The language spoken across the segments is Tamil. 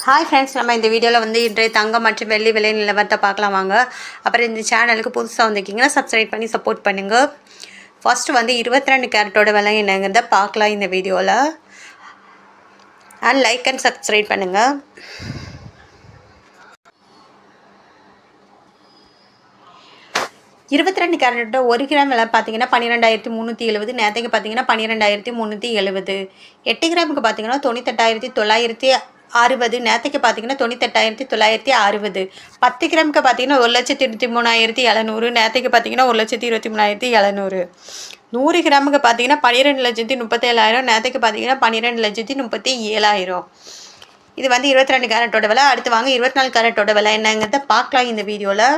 ஹாய் ஃப்ரெண்ட்ஸ், நம்ம இந்த வீடியோவில் வந்து இன்றைய தங்கம் மற்றும் வெள்ளி விலை நிலவரத்தை பார்க்கலாம் வாங்க. அப்புறம் இந்த சேனலுக்கு புதுசாக வந்திருக்கீங்கன்னா சப்ஸ்கிரைப் பண்ணி சப்போர்ட் பண்ணுங்கள். ஃபஸ்ட்டு வந்து 22 கேரட்டோட விலை என்னங்கிறத பார்க்கலாம் இந்த வீடியோவில். அண்ட் லைக் அண்ட் சப்ஸ்கிரைப் பண்ணுங்கள். இருபத்தி ரெண்டு கேரட்டோட 1 கிராம் விலை பார்த்தீங்கன்னா 12,370. நேற்றுக்கு பார்த்தீங்கன்னா 12,370. 8 கிராமுக்கு பார்த்தீங்கன்னா 98,960. நேற்றுக்கு பார்த்தீங்கன்னா 98,960. 10 கிராமுக்கு பார்த்தீங்கன்னா 1,23,700. நேற்றுக்கு பார்த்தீங்கன்னா 1,23,700. 100 கிராமுக்கு பார்த்தீங்கன்னா 12,37,000. நேற்றுக்கு பார்த்தீங்கன்னா 12,37,000. இது வந்து 22 கேரட்டோட விலை. அடுத்து வாங்க 24 கேரட்டோட விலை என்னங்கிறத பார்க்கலாம் இந்த வீடியோவில்.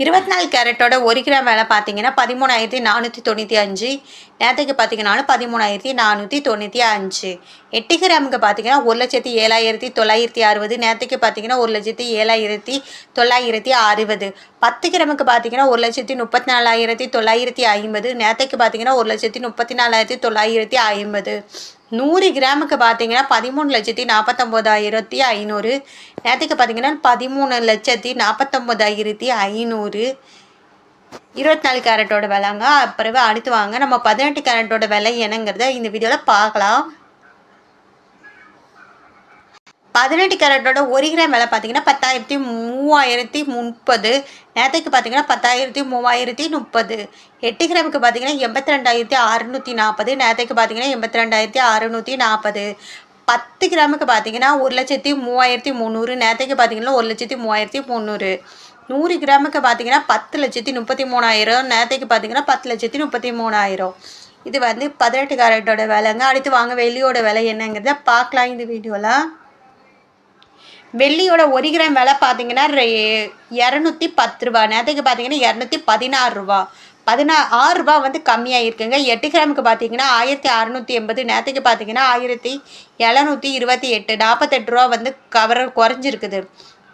24 கேரட்டோட 1 கிராம் விலை பார்த்தீங்கன்னா 13,495. நேற்றுக்கு பார்த்தீங்கன்னா 13,495. 8 கிராமுக்கு பார்த்தீங்கன்னா 1,07,960. நேற்றுக்கு பார்த்தீங்கன்னா 1,07,960. 10 கிராமுக்கு பார்த்தீங்கன்னா 1,34,950. நேற்றுக்கு பார்த்தீங்கன்னா 1,34,950. 100 கிராமுக்கு பார்த்தீங்கன்னா 13,49,500. நேற்றுக்கு பார்த்தீங்கன்னா 13,49,500. 24 கேரட்டோட விலைங்க. அப்புறம் அடுத்து வாங்க நம்ம 18 கேரட்டோட விலை என்னங்கிறத இந்த வீடியோவில் பார்க்கலாம். 18 கேரட்டோட 1 கிராம் விலை பார்த்தீங்கன்னா 10,330. நேற்றுக்கு பார்த்தீங்கன்னா 10,330. 8 கிராமுக்கு பார்த்தீங்கன்னா 82,640. நேற்றுக்கு பார்த்தீங்கன்னா 82,640. 10 கிராமுக்கு பார்த்தீங்கன்னா 1,03,300. நேற்றுக்கு பார்த்தீங்கன்னா 1,03,300. 100 கிராமுக்கு பார்த்தீங்கன்னா 10,33,000. நேற்றுக்கு பார்த்தீங்கன்னா 10,33,000. இது வந்து 18 கேரட்டோட விலைங்க. அடுத்து வாங்க வெள்ளியோட விலை என்னங்கிறத பார்க்கலாம் இந்த வீடியோவில். வெள்ளியோட 1 கிராம் விலை பார்த்தீங்கன்னா 210 ரூபா. நேற்றுக்கு பார்த்தீங்கன்னா 216 ரூபா. 6 ரூபா வந்து கம்மியாக இருக்குங்க. 8 கிராமுக்கு பார்த்தீங்கன்னா 1,680. நேற்றுக்கு பார்த்தீங்கன்னா 1,728. 48 ரூபா வந்து குறைஞ்சிருக்குது.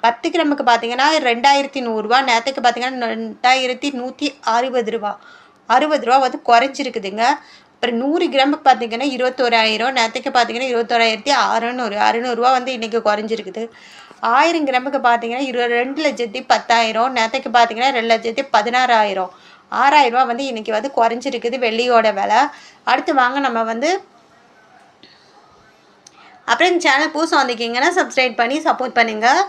10 கிராமுக்கு பார்த்தீங்கன்னா 2,100 ரூபா. நேற்றுக்கு பார்த்தீங்கன்னா 2,160 ரூபா. 60 ரூபா வந்து குறைஞ்சிருக்குதுங்க. அப்புறம் 100 கிராமுக்கு பார்த்தீங்கன்னா 21,000. நேற்றுக்கு பார்த்தீங்கன்னா 21,600. 600 ரூபா வந்து இன்றைக்கி குறைஞ்சிருக்குது. 1000 கிராமுக்கு பார்த்தீங்கன்னா 2,10,000. நேற்றுக்கு பார்த்தீங்கன்னா 2,16,000. 6,000 ரூபா வந்து இன்றைக்கி வந்து குறைஞ்சிருக்குது வெள்ளியோட விலை. அடுத்து வாங்க நம்ம வந்து அப்புறம் இந்த சேனல் புதுசாக வந்திருக்கீங்கன்னா சப்ஸ்கிரைப் பண்ணி சப்போர்ட் பண்ணுங்கள்.